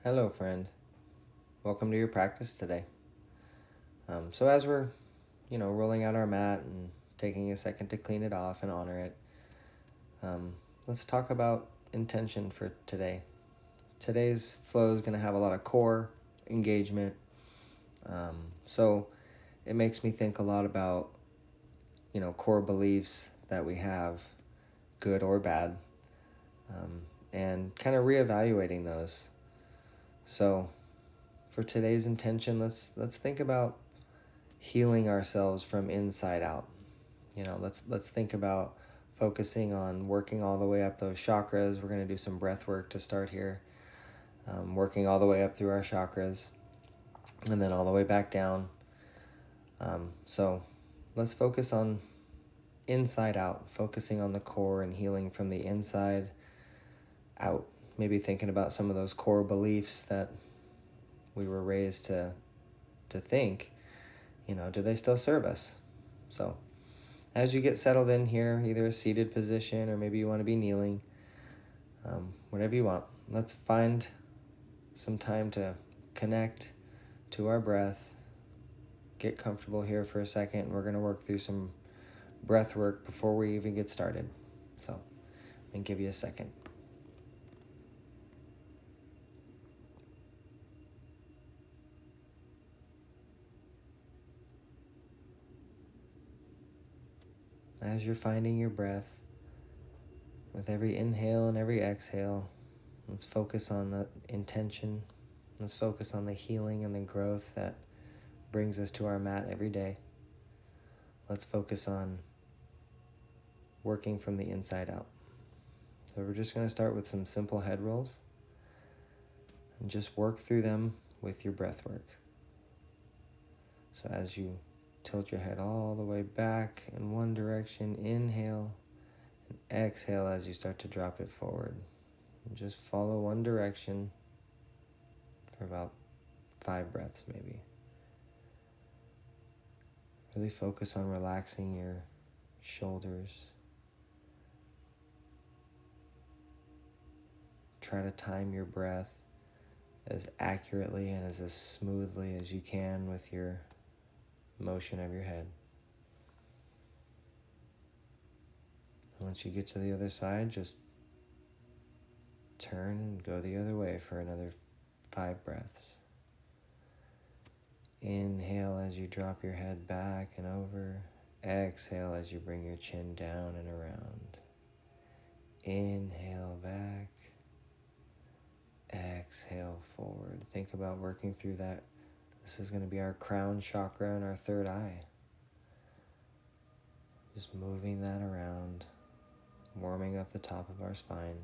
Hello, friend. Welcome to your practice today. So as we're, rolling out our mat and taking a second to clean it off and honor it, let's talk about intention for today. Today's flow is going to have a lot of core engagement. So it makes me think a lot about, core beliefs that we have, good or bad, and kind of reevaluating those. So for today's intention, let's think about healing ourselves from inside out. Let's think about focusing on working all the way up those chakras. We're going to do some breath work to start here, working all the way up through our chakras and then all the way back down. So let's focus on inside out, focusing on the core and healing from the inside out. Maybe thinking about some of those core beliefs that we were raised to think, do they still serve us? So as you get settled in here, either a seated position or maybe you want to be kneeling, whatever you want, let's find some time to connect to our breath. Get comfortable here for a second. We're going to work through some breath work before we even get started. So I'm going to give you a second. As you're finding your breath, with every inhale and every exhale, let's focus on the intention. Let's focus on the healing and the growth that brings us to our mat every day. Let's focus on working from the inside out. So we're just going to start with some simple head rolls and just work through them with your breath work. So as you tilt your head all the way back in one direction, inhale, and exhale as you start to drop it forward. And just follow one direction for about 5 breaths maybe. Really focus on relaxing your shoulders. Try to time your breath as accurately and as smoothly as you can with your motion of your head. Once you get to the other side, just turn and go the other way for another 5 breaths. Inhale as you drop your head back and over. Exhale as you bring your chin down and around. Inhale back. Exhale forward. Think about working through that. This is going to be our crown chakra and our third eye. Just moving that around, warming up the top of our spine.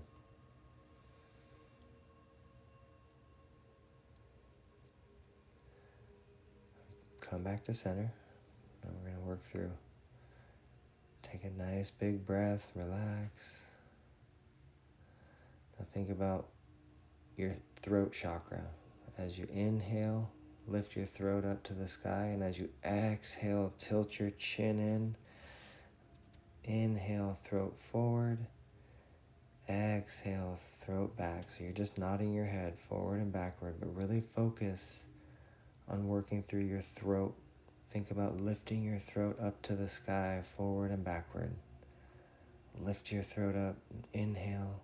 Come back to center. Now we're going to work through. Take a nice big breath, relax. Now think about your throat chakra. As you inhale, lift your throat up to the sky, and as you exhale, tilt your chin in. Inhale, throat forward. Exhale, throat back. So you're just nodding your head forward and backward, but really focus on working through your throat. Think about lifting your throat up to the sky, forward and backward. Lift your throat up, inhale.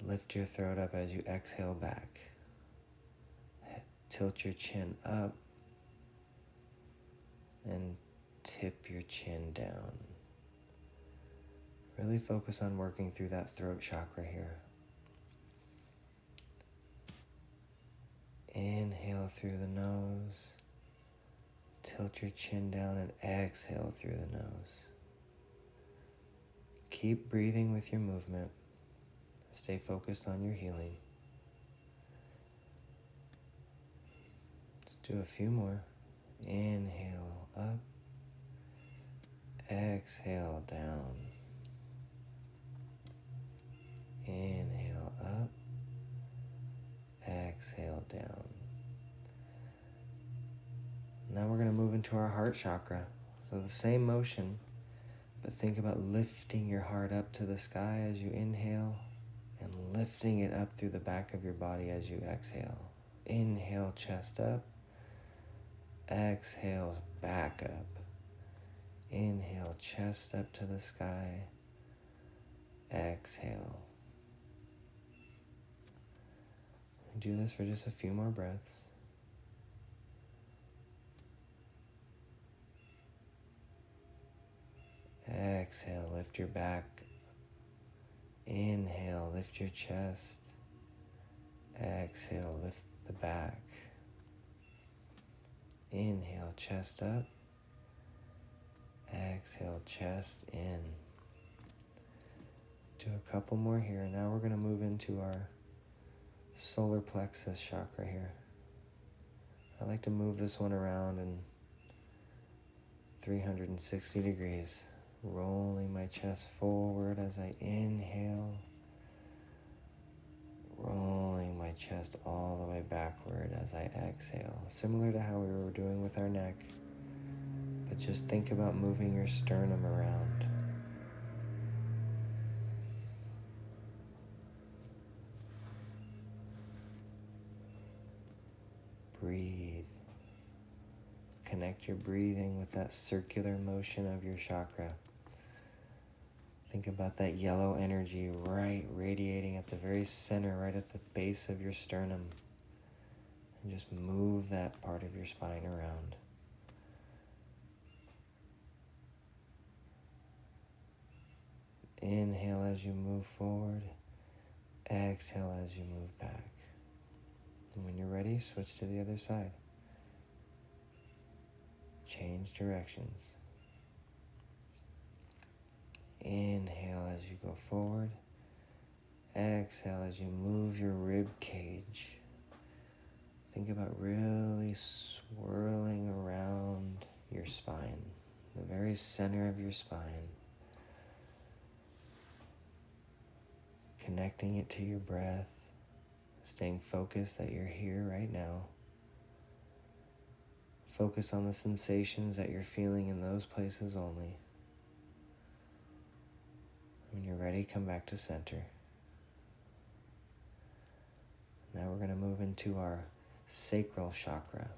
Lift your throat up as you exhale back. Tilt your chin up and tip your chin down. Really focus on working through that throat chakra here. Inhale through the nose. Tilt your chin down and exhale through the nose. Keep breathing with your movement. Stay focused on your healing. Let's do a few more. Inhale up. Exhale down. Inhale up. Exhale down. Now we're going to move into our heart chakra. So the same motion, but think about lifting your heart up to the sky as you inhale and lifting it up through the back of your body as you exhale. Inhale, chest up. Exhale, back up. Inhale, chest up to the sky. Exhale. Do this for just a few more breaths. Exhale, lift your back. Inhale, lift your chest. Exhale, lift the back. Inhale, chest up. Exhale, chest in. Do a couple more here. Now we're going to move into our solar plexus chakra here. I like to move this one around in 360 degrees, rolling my chest forward as I inhale, rolling my chest all the way backward as I exhale, similar to how we were doing with our neck, but just think about moving your sternum around. Breathe. Connect your breathing with that circular motion of your chakra. Think about that yellow energy radiating at the very center, right at the base of your sternum. And just move that part of your spine around. Inhale as you move forward. Exhale as you move back. And when you're ready, switch to the other side. Change directions. Inhale as you go forward. Exhale as you move your rib cage. Think about really swirling around your spine, the very center of your spine. Connecting it to your breath, staying focused that you're here right now. Focus on the sensations that you're feeling in those places only. When you're ready, come back to center. Now we're going to move into our sacral chakra,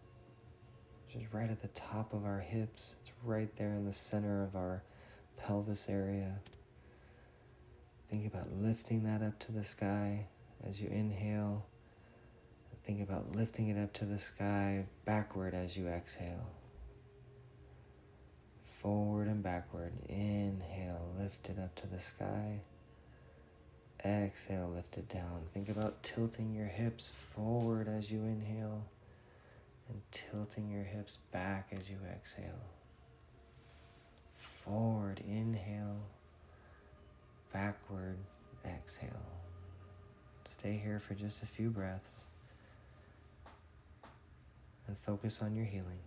which is right at the top of our hips. It's right there in the center of our pelvis area. Think about lifting that up to the sky as you inhale. Think about lifting it up to the sky backward as you exhale. Forward and backward. Inhale, lift it up to the sky. Exhale, lift it down. Think about tilting your hips forward as you inhale and tilting your hips back as you exhale. Forward, inhale. Backward, exhale. Stay here for just a few breaths and focus on your healing.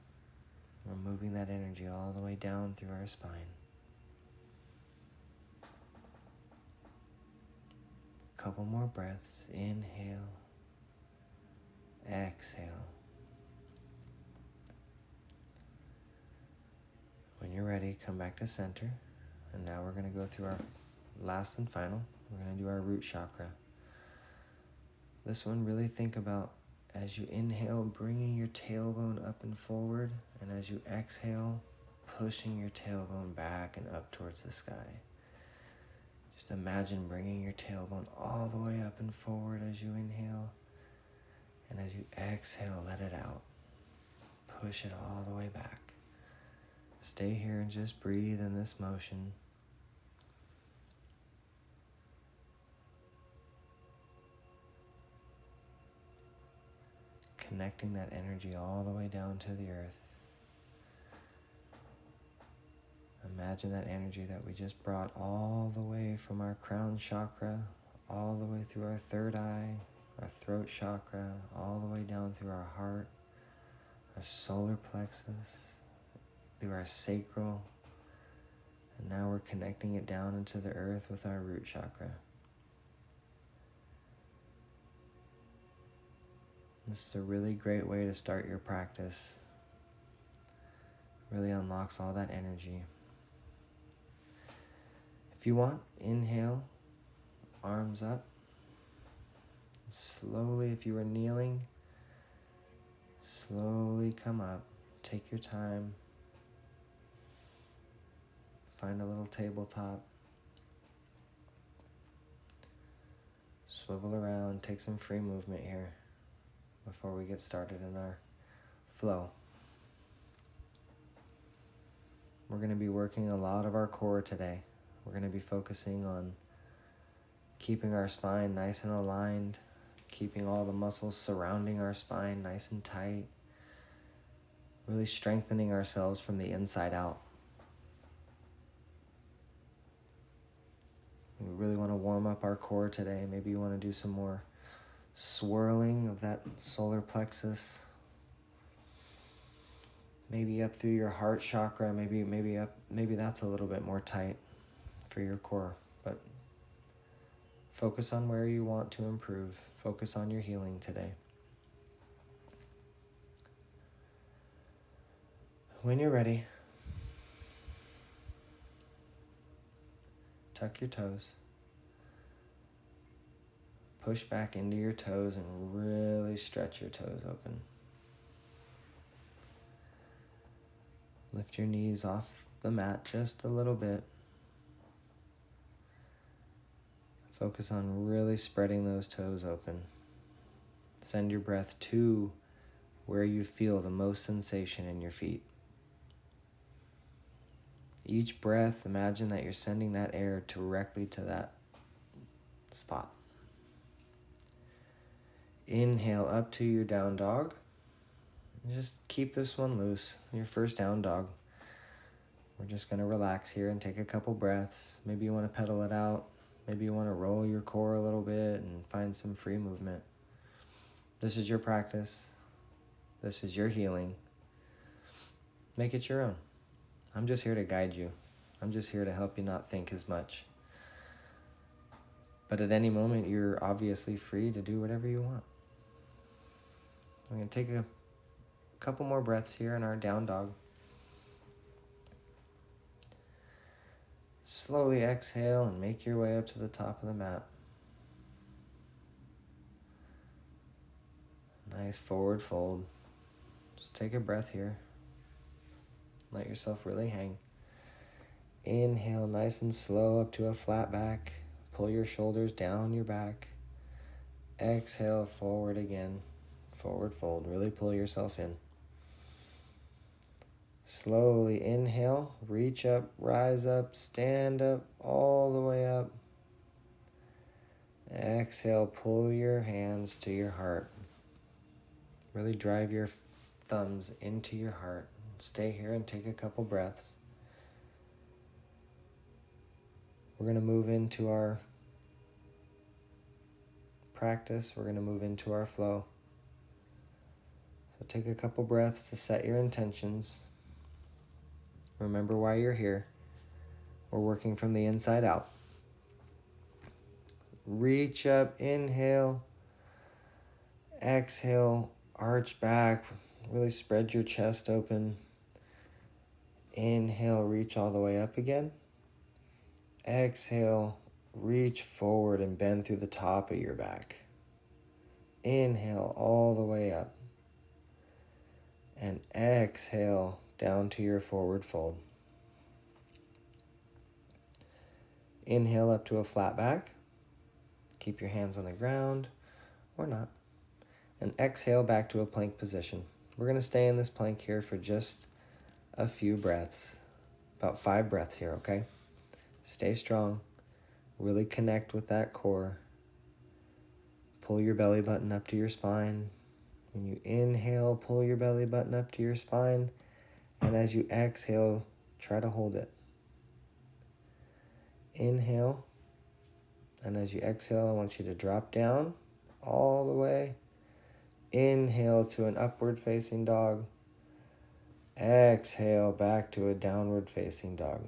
We're moving that energy all the way down through our spine. Couple more breaths. Inhale. Exhale. When you're ready, come back to center. And now we're going to go through our last and final. We're going to do our root chakra. This one, really think about as you inhale, bringing your tailbone up and forward. And as you exhale, pushing your tailbone back and up towards the sky. Just imagine bringing your tailbone all the way up and forward as you inhale. And as you exhale, let it out. Push it all the way back. Stay here and just breathe in this motion. Connecting that energy all the way down to the earth. Imagine that energy that we just brought all the way from our crown chakra, all the way through our third eye, our throat chakra, all the way down through our heart, our solar plexus, through our sacral, and now we're connecting it down into the earth with our root chakra. This is a really great way to start your practice. Really unlocks all that energy. If you want, inhale, arms up, Slowly, if you were kneeling, slowly come up. Take your time. Find a little tabletop. Swivel around, take some free movement here before we get started in our flow. We're going to be working a lot of our core today. We're going to be focusing on keeping our spine nice and aligned, keeping all the muscles surrounding our spine nice and tight, really strengthening ourselves from the inside out. We really want to warm up our core today. Maybe you want to do some more swirling of that solar plexus. Maybe up through your heart chakra. Maybe that's a little bit more tight for your core. But focus on where you want to improve. Focus on your healing today. When you're ready, tuck your toes. Push back into your toes and really stretch your toes open. Lift your knees off the mat just a little bit. Focus on really spreading those toes open. Send your breath to where you feel the most sensation in your feet. Each breath, imagine that you're sending that air directly to that spot. Inhale up to your down dog. Just keep this one loose, your first down dog. We're just going to relax here and take a couple breaths. Maybe you want to pedal it out. Maybe you want to roll your core a little bit and find some free movement. This is your practice. This is your healing. Make it your own. I'm just here to guide you. I'm just here to help you not think as much. But at any moment, you're obviously free to do whatever you want. I'm going to take a couple more breaths here in our down dog. Slowly exhale and make your way up to the top of the mat. Nice forward fold. Just take a breath here. Let yourself really hang. Inhale nice and slow up to a flat back. Pull your shoulders down your back. Exhale forward again. Forward fold. Really pull yourself in. Slowly inhale. Reach up, rise up, stand up, all the way up. Exhale, pull your hands to your heart. Really drive your thumbs into your heart. Stay here and take a couple breaths. We're going to move into our practice. We're going to move into our flow. So take a couple breaths to set your intentions. Remember why you're here. We're working from the inside out. Reach up, inhale. Exhale, arch back. Really spread your chest open. Inhale, reach all the way up again. Exhale, reach forward and bend through the top of your back. Inhale all the way up. And exhale down to your forward fold. Inhale up to a flat back. Keep your hands on the ground or not. And exhale back to a plank position. We're going to stay in this plank here for just a few breaths. About 5 breaths here, okay? Stay strong. Really connect with that core. Pull your belly button up to your spine. When you inhale, pull your belly button up to your spine. And as you exhale, try to hold it. Inhale. And as you exhale, I want you to drop down all the way. Inhale to an upward facing dog. Exhale back to a downward facing dog.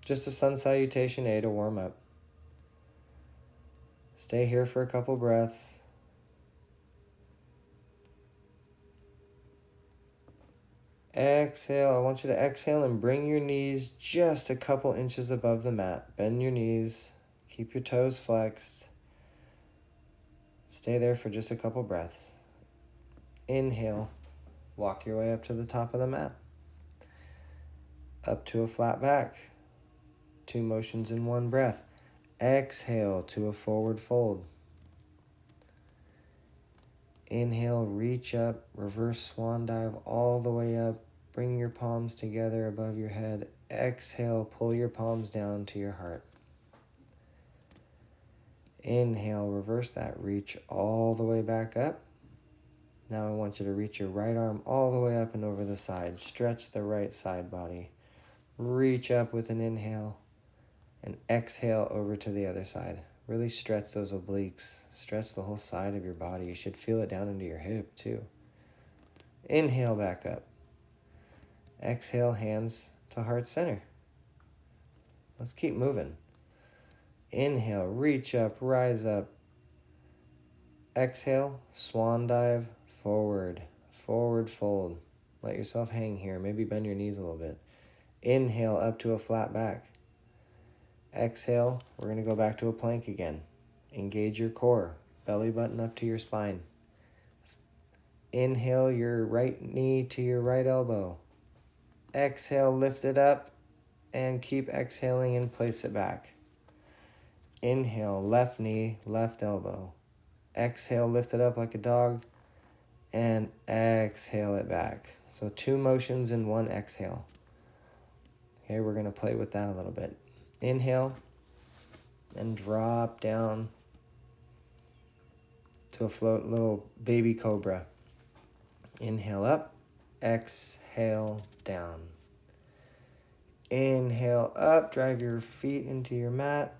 Just a sun salutation A to warm up. Stay here for a couple breaths. Exhale. I want you to exhale and bring your knees just a couple inches above the mat. Bend your knees. Keep your toes flexed. Stay there for just a couple breaths. Inhale, walk your way up to the top of the mat. Up to a flat back. 2 motions in 1 breath. Exhale to a forward fold. Inhale, reach up, reverse swan dive all the way up. Bring your palms together above your head. Exhale, pull your palms down to your heart. Inhale, reverse that. Reach all the way back up. Now I want you to reach your right arm all the way up and over the side. Stretch the right side body. Reach up with an inhale and exhale over to the other side. Really stretch those obliques. Stretch the whole side of your body. You should feel it down into your hip too. Inhale back up. Exhale, hands to heart center. Let's keep moving. Inhale, reach up, rise up. Exhale, swan dive, forward, forward fold. Let yourself hang here. Maybe bend your knees a little bit. Inhale, up to a flat back. Exhale, we're going to go back to a plank again. Engage your core. Belly button up to your spine. Inhale, your right knee to your right elbow. Exhale, lift it up and keep exhaling and place it back. Inhale, left knee, left elbow. Exhale, lift it up like a dog and exhale it back. So 2 motions in 1 exhale. Okay, we're going to play with that a little bit. Inhale and drop down to a float little baby cobra. Inhale up, exhale down. Inhale up, drive your feet into your mat.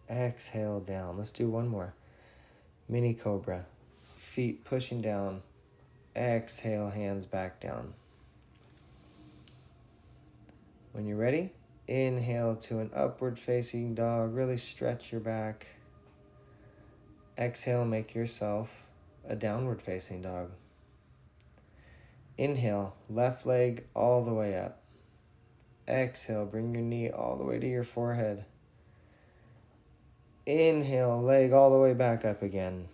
Exhale down. Let's do one more. Mini cobra. Feet pushing down. Exhale, hands back down. When you're ready, inhale to an upward facing dog. Really stretch your back. Exhale, make yourself a downward facing dog. Inhale, left leg all the way up. Exhale, bring your knee all the way to your forehead. Inhale, leg all the way back up again.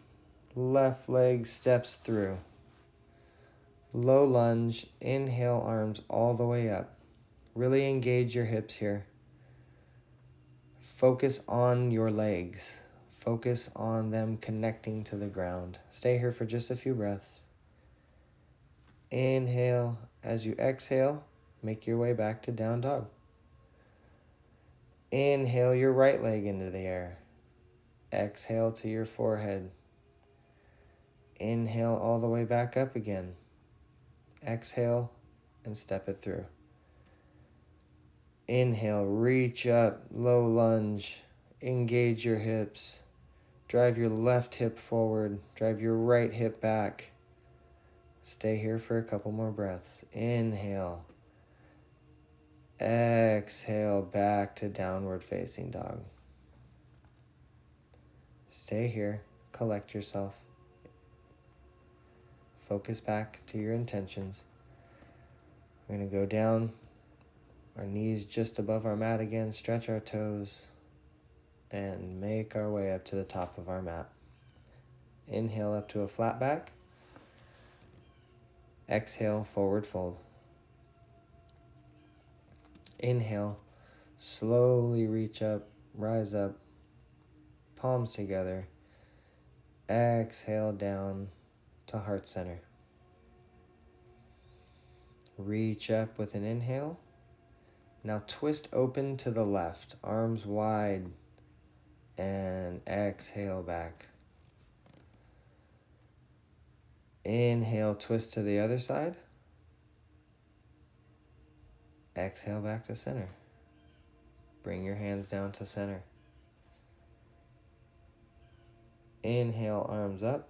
Left leg steps through. Low lunge, inhale, arms all the way up. Really engage your hips here. Focus on your legs. Focus on them connecting to the ground. Stay here for just a few breaths. Inhale. As you exhale, make your way back to down dog. Inhale your right leg into the air. Exhale to your forehead. Inhale all the way back up again. Exhale and step it through. Inhale, reach up, low lunge, engage your hips. Drive your left hip forward, drive your right hip back. Stay here for a couple more breaths. Inhale. Exhale, back to downward facing dog. Stay here, collect yourself. Focus back to your intentions. We're going to go down, our knees just above our mat again, stretch our toes, and make our way up to the top of our mat. Inhale up to a flat back. Exhale, forward fold. Inhale, slowly reach up, rise up, palms together. Exhale down to heart center. Reach up with an inhale. Now twist open to the left, arms wide, and exhale back. Inhale, twist to the other side. Exhale back to center. Bring your hands down to center. Inhale, arms up.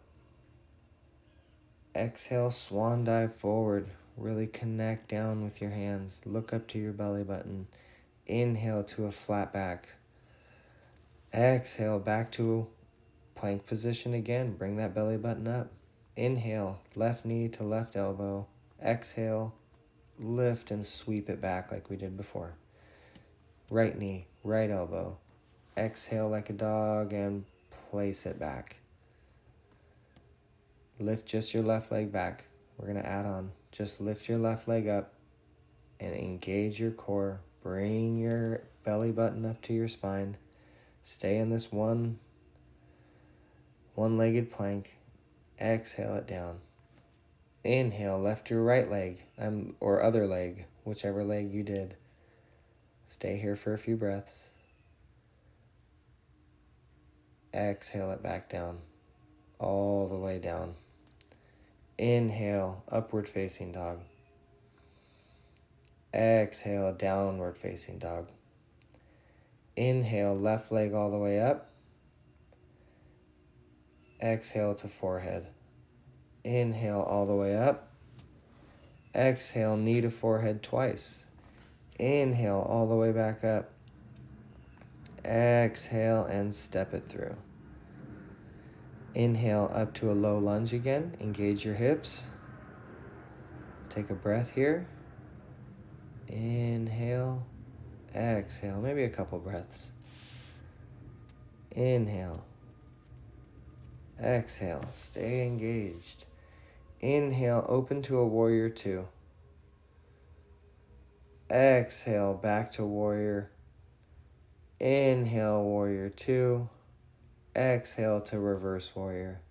Exhale, swan dive forward. Really connect down with your hands. Look up to your belly button. Inhale to a flat back. Exhale back to plank position again. Bring that belly button up. Inhale, left knee to left elbow. Exhale, lift and sweep it back like we did before. Right knee, right elbow. Exhale like a dog and place it back. Lift just your left leg back. We're going to add on. Just lift your left leg up and engage your core. Bring your belly button up to your spine. Stay in this one-legged plank. Exhale it down. Inhale, left your right leg, or other leg, whichever leg you did. Stay here for a few breaths. Exhale it back down, all the way down. Inhale, upward facing dog. Exhale, downward facing dog. Inhale, left leg all the way up. Exhale to forehead. Inhale all the way up. Exhale, knee to forehead twice. Inhale all the way back up. Exhale and step it through. Inhale up to a low lunge again. Engage your hips. Take a breath here. Inhale. Exhale. Maybe a couple breaths. Inhale. Exhale. Stay engaged. Inhale, open to a warrior two. Exhale, back to warrior. Inhale, warrior two. Exhale to reverse warrior.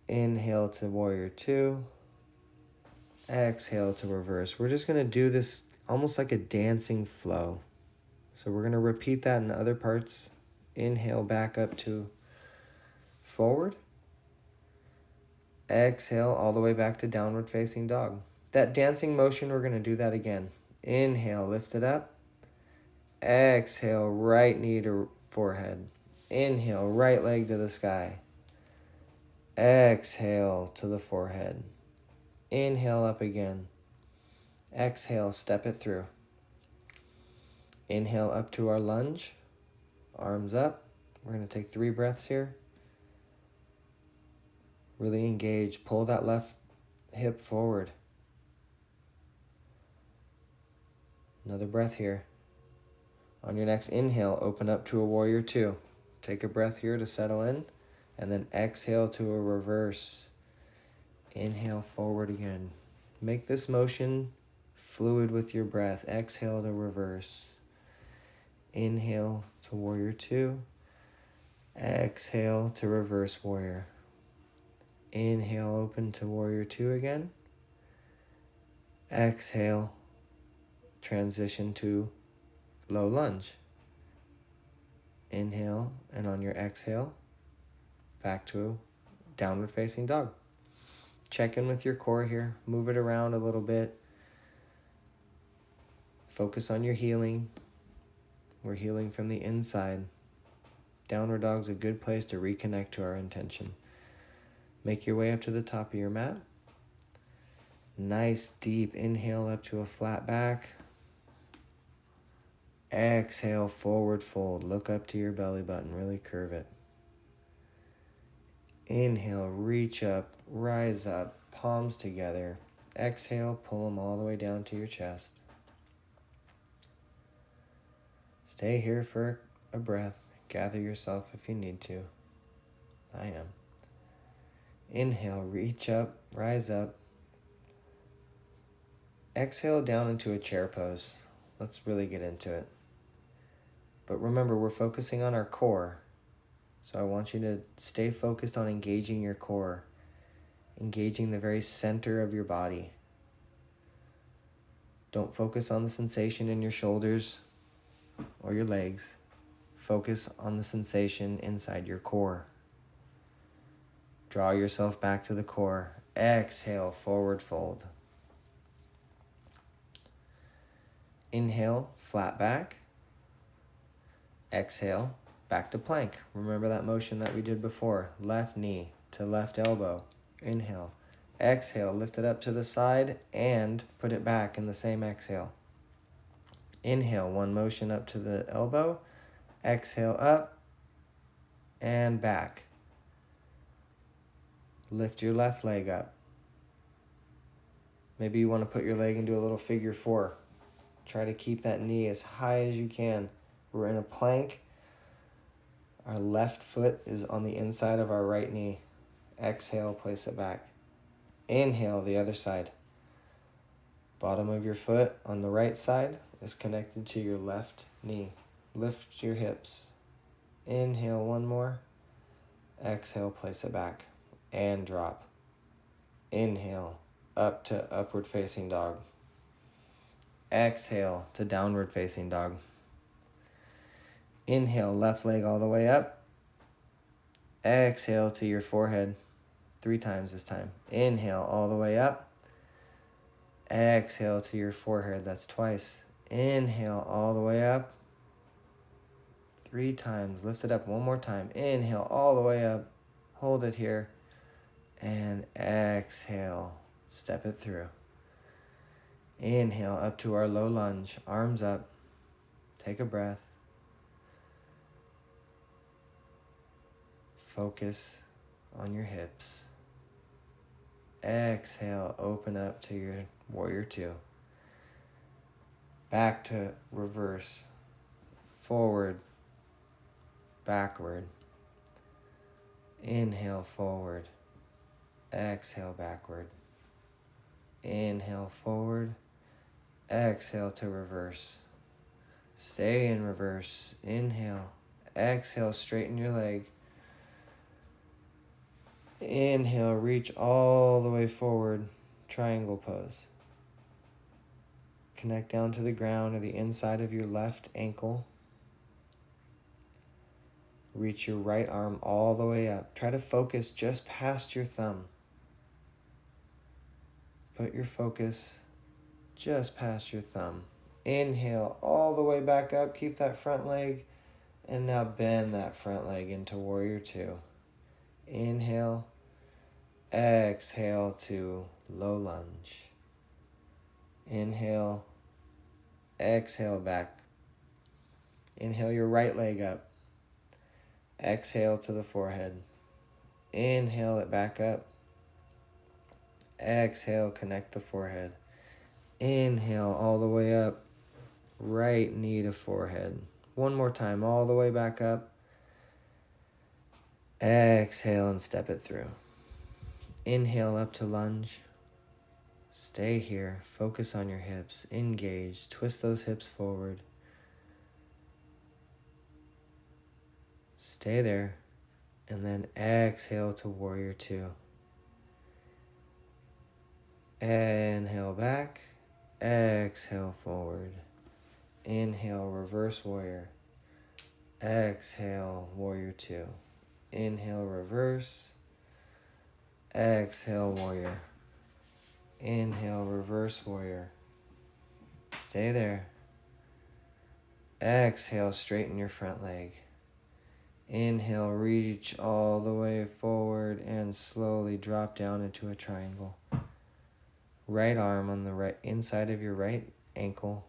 Inhale to warrior two. Exhale to reverse. We're just going to do this almost like a dancing flow. So we're going to repeat that in other parts. Inhale, back up to forward. Exhale all the way back to downward facing dog. That dancing motion, we're going to do that again. Inhale, lift it up. Exhale, right knee to forehead. Inhale, right leg to the sky. Exhale to the forehead. Inhale up again. Exhale, step it through. Inhale up to our lunge. Arms up. We're going to take 3 breaths here. Really engage. Pull that left hip forward. Another breath here. On your next inhale, open up to a warrior two. Take a breath here to settle in. And then exhale to a reverse. Inhale forward again. Make this motion fluid with your breath. Exhale to reverse. Inhale to warrior two. Exhale to reverse warrior. Inhale, open to warrior two again. Exhale, transition to low lunge. Inhale, and on your exhale, back to downward facing dog. Check in with your core here. Move it around a little bit. Focus on your healing. We're healing from the inside. Downward dog's a good place to reconnect to our intention. Make your way up to the top of your mat. Nice deep inhale up to a flat back. Exhale, forward fold. Look up to your belly button. Really curve it. Inhale, reach up, rise up, palms together. Exhale, pull them all the way down to your chest. Stay here for a breath. Gather yourself if you need to. I am. Inhale, reach up, rise up. Exhale down into a chair pose. Let's really get into it. But remember, we're focusing on our core. So I want you to stay focused on engaging your core, engaging the very center of your body. Don't focus on the sensation in your shoulders or your legs. Focus on the sensation inside your core. Draw yourself back to the core. Exhale, forward fold. Inhale, flat back. Exhale, back to plank. Remember that motion that we did before. Left knee to left elbow. Inhale. Exhale, lift it up to the side and put it back in the same exhale. Inhale, one motion up to the elbow. Exhale, up and back. Lift your left leg up. Maybe you want to put your leg into a little figure four. Try to keep that knee as high as you can. We're in a plank. Our left foot is on the inside of our right knee. Exhale, place it back. Inhale, the other side. Bottom of your foot on the right side is connected to your left knee. Lift your hips. Inhale, one more. Exhale, place it back. And drop. Inhale, up to upward facing dog. Exhale to downward facing dog. Inhale, left leg all the way up. Exhale to your forehead. 3 times this time. Inhale all the way up. Exhale to your forehead. That's twice. Inhale all the way up. 3 times. Lift it up one more time. Inhale all the way up. Hold it here. And exhale. Step it through. Inhale up to our low lunge. Arms up. Take a breath. Focus on your hips. Exhale, open up to your warrior 2. Back to reverse. Forward. Backward. Inhale forward. Exhale backward. Inhale forward. Exhale to reverse. Stay in reverse. Inhale. Exhale, straighten your leg. Inhale, reach all the way forward, triangle pose. Connect down to the ground or the inside of your left ankle. Reach your right arm all the way up. Try to focus just past your thumb. Put your focus just past your thumb. Inhale all the way back up. Keep that front leg. And now bend that front leg into warrior 2. Inhale. Exhale to low lunge. Inhale. Exhale back. Inhale your right leg up. Exhale to the forehead. Inhale it back up. Exhale, connect the forehead. Inhale all the way up. Right knee to forehead. One more time, all the way back up. Exhale and step it through. Inhale up to lunge. Stay here. Focus on your hips. Engage. Twist those hips forward. Stay there. And then exhale to warrior 2. Inhale back. Exhale forward. Inhale reverse warrior. Exhale warrior 2. Inhale reverse. Exhale warrior. Inhale reverse warrior. Stay there. Exhale, straighten your front leg. Inhale, reach all the way forward and slowly drop down into a triangle. Right arm on the right inside of your right ankle.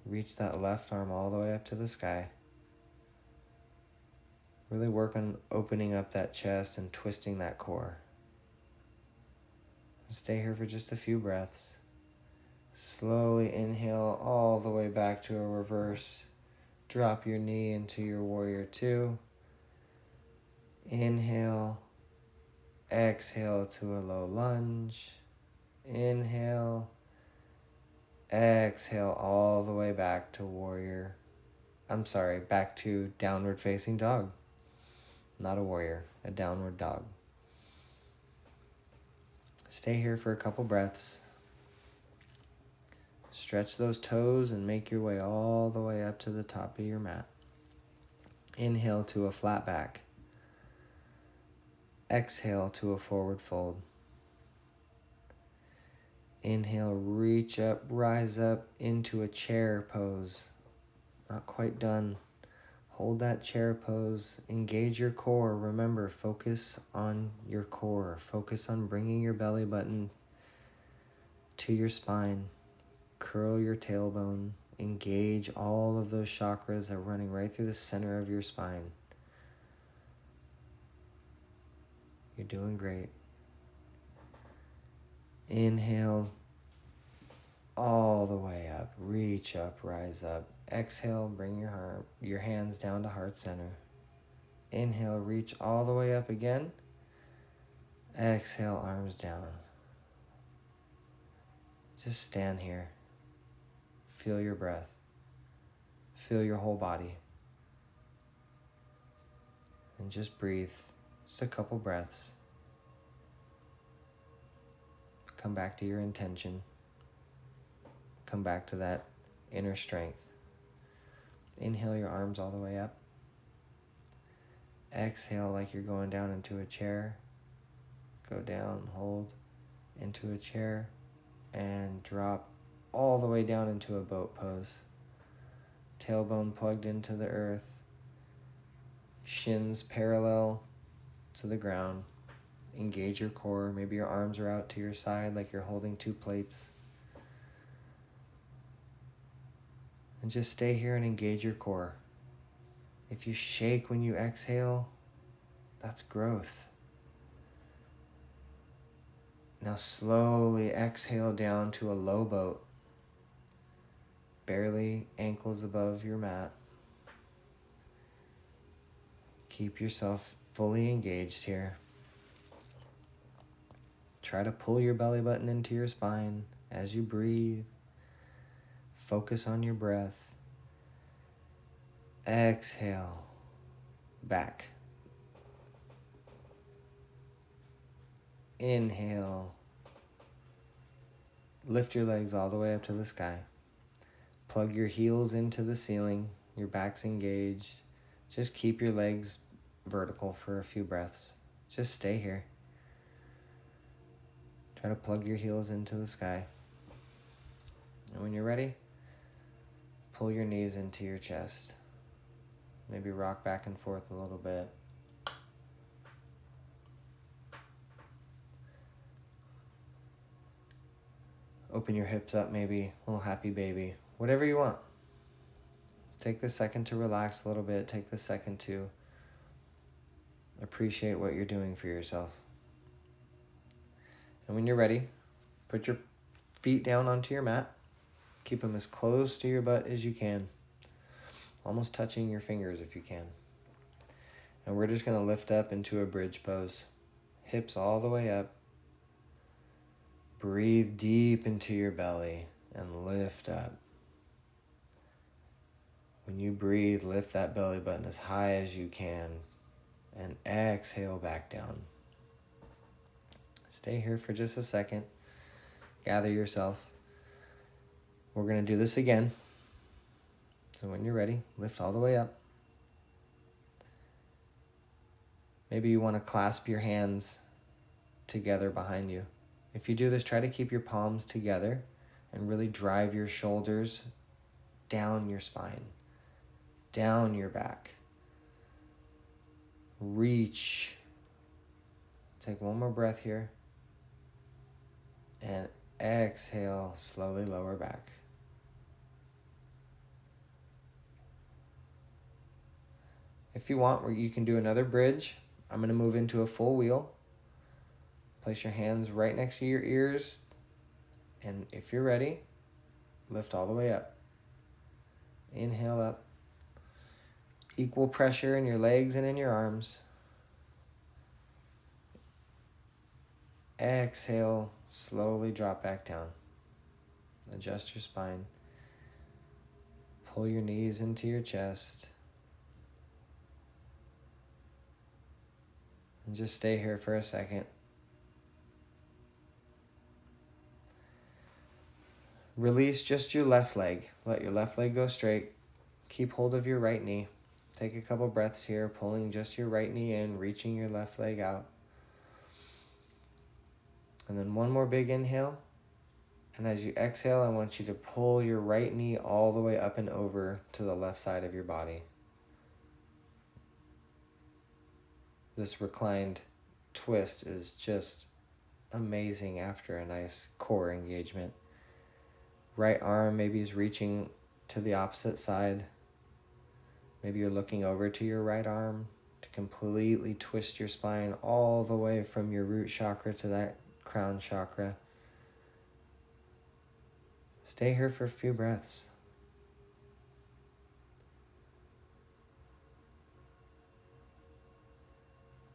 Reach that left arm all the way up to the sky. Really work on opening up that chest and twisting that core. Stay here for just a few breaths. Slowly inhale all the way back to a reverse. Drop your knee into your warrior 2. Inhale. Exhale to a low lunge. Inhale. Exhale all the way back to back to downward facing dog. Not a warrior, a downward dog. Stay here for a couple breaths. Stretch those toes and make your way all the way up to the top of your mat. Inhale to a flat back. Exhale to a forward fold. Inhale, reach up, rise up into a chair pose. Not quite done. Hold that chair pose. Engage your core. Remember, focus on your core. Focus on bringing your belly button to your spine. Curl your tailbone. Engage all of those chakras that are running right through the center of your spine. You're doing great. Inhale all the way up. Reach up, rise up. Exhale, bring your hands down to heart center. Inhale, reach all the way up again. Exhale, arms down. Just stand here. Feel your breath. Feel your whole body. And just breathe. Just a couple breaths. Come back to your intention. Come back to that inner strength. Inhale your arms all the way up. Exhale like you're going down into a chair. Go down, hold, into a chair, and drop all the way down into a boat pose. Tailbone plugged into the earth. Shins parallel to the ground. Engage your core. Maybe your arms are out to your side like you're holding two plates. And just stay here and engage your core. If you shake when you exhale, that's growth. Now slowly exhale down to a low boat, barely ankles above your mat. Keep yourself fully engaged here. Try to pull your belly button into your spine as you breathe. Focus on your breath. Exhale, back. Inhale. Lift your legs all the way up to the sky. Plug your heels into the ceiling. Your back's engaged. Just keep your legs vertical for a few breaths. Just stay here. Try to plug your heels into the sky. And when you're ready, pull your knees into your chest. Maybe rock back and forth a little bit. Open your hips up, maybe a little happy baby. Whatever you want. Take the second to relax a little bit. Take the second to appreciate what you're doing for yourself. And when you're ready, put your feet down onto your mat. Keep them as close to your butt as you can. Almost touching your fingers if you can. And we're just going to lift up into a bridge pose. Hips all the way up. Breathe deep into your belly and lift up. When you breathe, lift that belly button as high as you can and exhale back down. Stay here for just a second. Gather yourself. We're going to do this again. So when you're ready, lift all the way up. Maybe you want to clasp your hands together behind you. If you do this, try to keep your palms together and really drive your shoulders down your spine, down your back. Reach. Take one more breath here. And exhale, slowly lower back. If you want, you can do another bridge. I'm going to move into a full wheel. Place your hands right next to your ears. And if you're ready, lift all the way up. Inhale up. Equal pressure in your legs and in your arms. Exhale, slowly drop back down. Adjust your spine. Pull your knees into your chest. And just stay here for a second. Release just your left leg. Let your left leg go straight. Keep hold of your right knee. Take a couple breaths here, pulling just your right knee in, reaching your left leg out. And then one more big inhale. And as you exhale, I want you to pull your right knee all the way up and over to the left side of your body. This reclined twist is just amazing after a nice core engagement. Right arm maybe is reaching to the opposite side. Maybe you're looking over to your right arm to completely twist your spine all the way from your root chakra to that crown chakra. Stay here for a few breaths.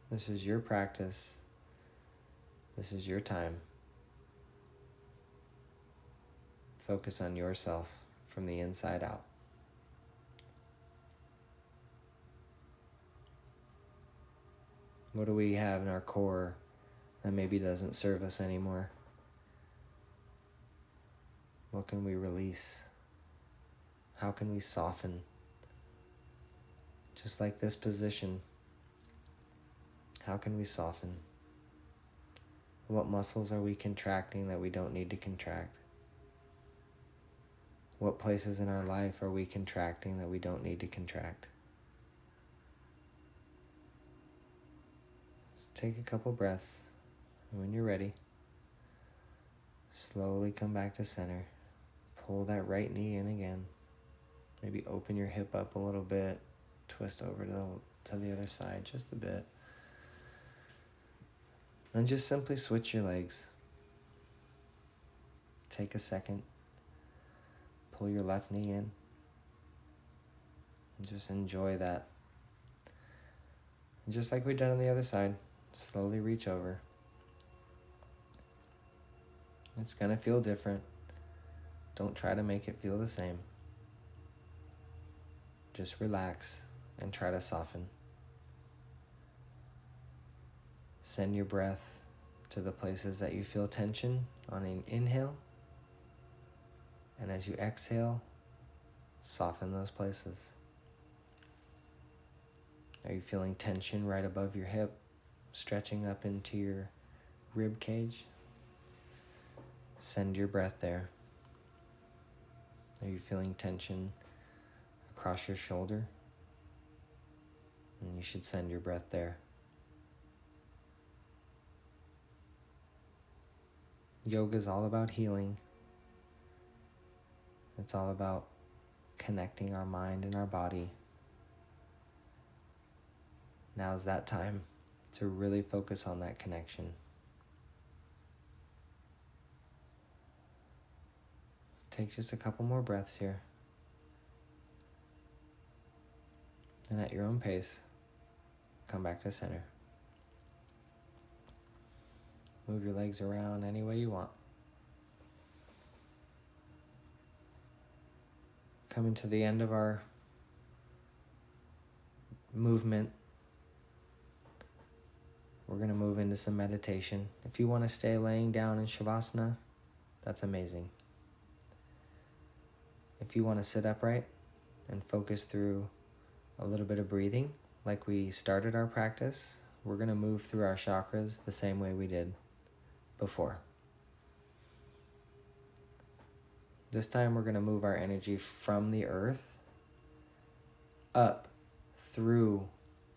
This is your practice. This is your time. Focus on yourself from the inside out. What do we have in our core that maybe doesn't serve us anymore? What can we release? How can we soften? Just like this position, how can we soften? What muscles are we contracting that we don't need to contract? What places in our life are we contracting that we don't need to contract? Just take a couple breaths, and when you're ready, slowly come back to center. Pull that right knee in again. Maybe open your hip up a little bit. Twist over to the other side just a bit. And just simply switch your legs. Take a second. Pull your left knee in. And just enjoy that. And just like we did on the other side, slowly reach over. It's gonna feel different. Don't try to make it feel the same. Just relax and try to soften. Send your breath to the places that you feel tension on an inhale. And as you exhale, soften those places. Are you feeling tension right above your hip, stretching up into your rib cage? Send your breath there. Are you feeling tension across your shoulder? And you should send your breath there. Yoga is all about healing. It's all about connecting our mind and our body. Now's that time to really focus on that connection. Take just a couple more breaths here. And at your own pace, come back to center. Move your legs around any way you want. Coming to the end of our movement, we're going to move into some meditation. If you want to stay laying down in Shavasana, that's amazing. If you want to sit upright and focus through a little bit of breathing, like we started our practice, we're going to move through our chakras the same way we did before. This time we're going to move our energy from the earth up through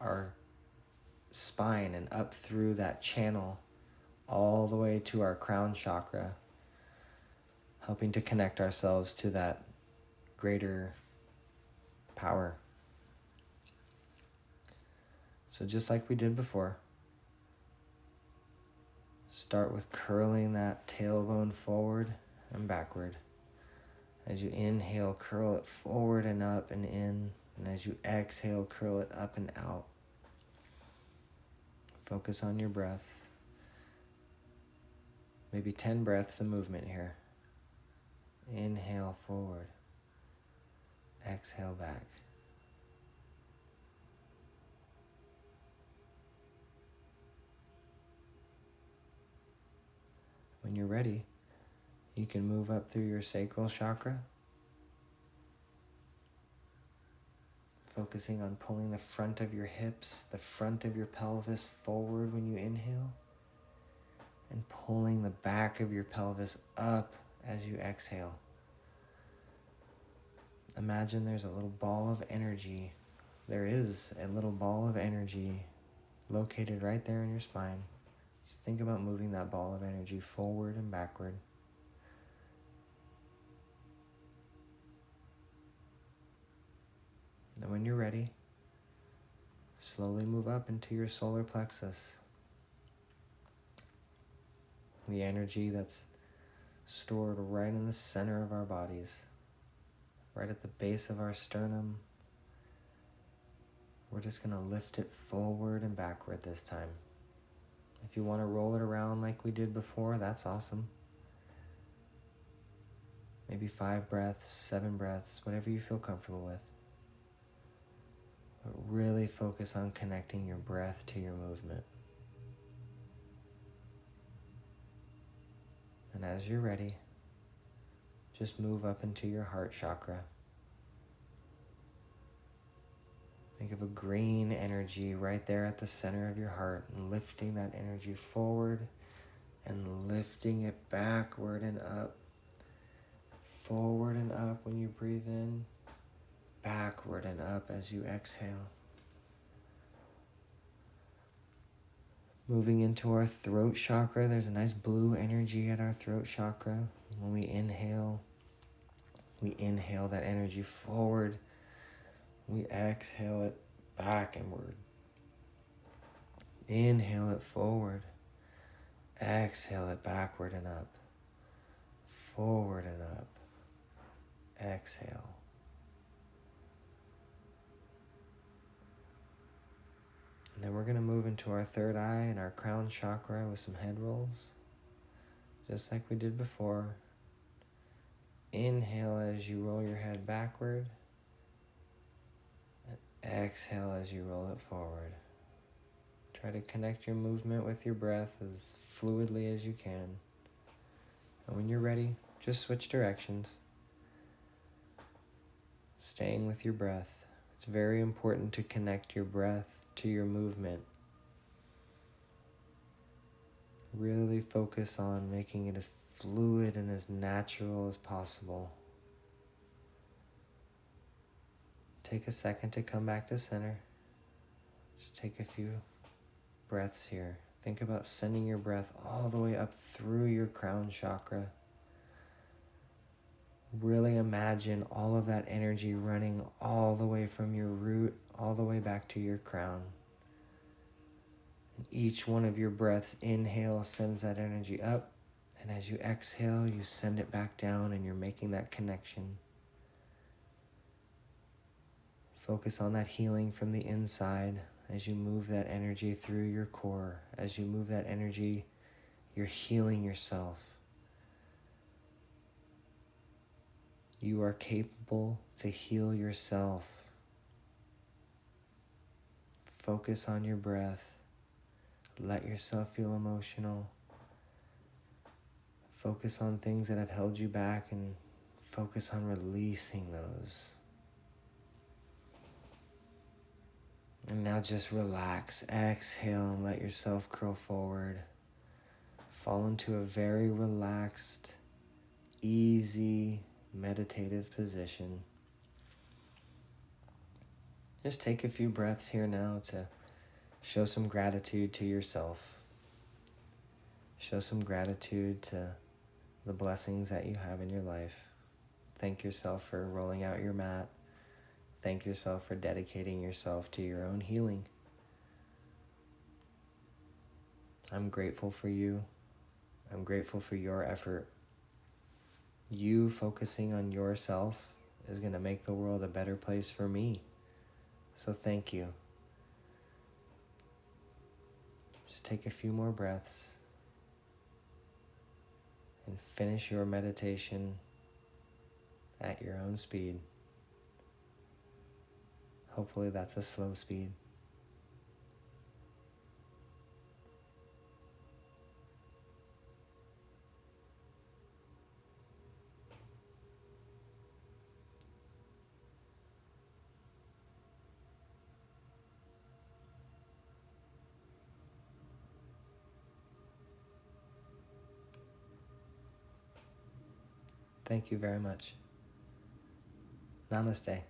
our spine and up through that channel all the way to our crown chakra, helping to connect ourselves to that greater power. So just like we did before, start with curling that tailbone forward and backward. As you inhale, curl it forward and up and in. And as you exhale, curl it up and out. Focus on your breath. Maybe 10 breaths of movement here. Inhale forward. Exhale back. When you're ready, you can move up through your sacral chakra, focusing on pulling the front of your hips, the front of your pelvis forward when you inhale, and pulling the back of your pelvis up as you exhale. Imagine there's a little ball of energy. There is a little ball of energy located right there in your spine. Just think about moving that ball of energy forward and backward. And when you're ready, slowly move up into your solar plexus. The energy that's stored right in the center of our bodies, right at the base of our sternum. We're just going to lift it forward and backward this time. If you want to roll it around like we did before, that's awesome. Maybe 5 breaths, 7 breaths, whatever you feel comfortable with. But really focus on connecting your breath to your movement. And as you're ready, just move up into your heart chakra. Think of a green energy right there at the center of your heart, and lifting that energy forward and lifting it backward and up. Forward and up when you breathe in, backward and up as you exhale. Moving into our throat chakra, there's a nice blue energy at our throat chakra. When we inhale that energy forward. We exhale it back inward. Inhale it forward. Exhale it backward and up. Forward and up. Exhale. And then we're going to move into our third eye and our crown chakra with some head rolls. Just like we did before. Inhale as you roll your head backward. And exhale as you roll it forward. Try to connect your movement with your breath as fluidly as you can. And when you're ready, just switch directions. Staying with your breath. It's very important to connect your breath to your movement. Really focus on making it as fluid and as natural as possible. Take a second to come back to center. Just take a few breaths here. Think about sending your breath all the way up through your crown chakra. Really imagine all of that energy running all the way from your root all the way back to your crown. And each one of your breaths, inhale, sends that energy up. And as you exhale, you send it back down, and you're making that connection. Focus on that healing from the inside as you move that energy through your core. As you move that energy, you're healing yourself. You are capable to heal yourself. Focus on your breath. Let yourself feel emotional. Focus on things that have held you back and focus on releasing those. And now just relax. Exhale and let yourself curl forward. Fall into a very relaxed, easy, meditative position. Just take a few breaths here now to show some gratitude to yourself. Show some gratitude to the blessings that you have in your life. Thank yourself for rolling out your mat. Thank yourself for dedicating yourself to your own healing. I'm grateful for you. I'm grateful for your effort. You focusing on yourself is going to make the world a better place for me. So thank you. Just take a few more breaths and finish your meditation at your own speed. Hopefully that's a slow speed. Thank you very much. Namaste.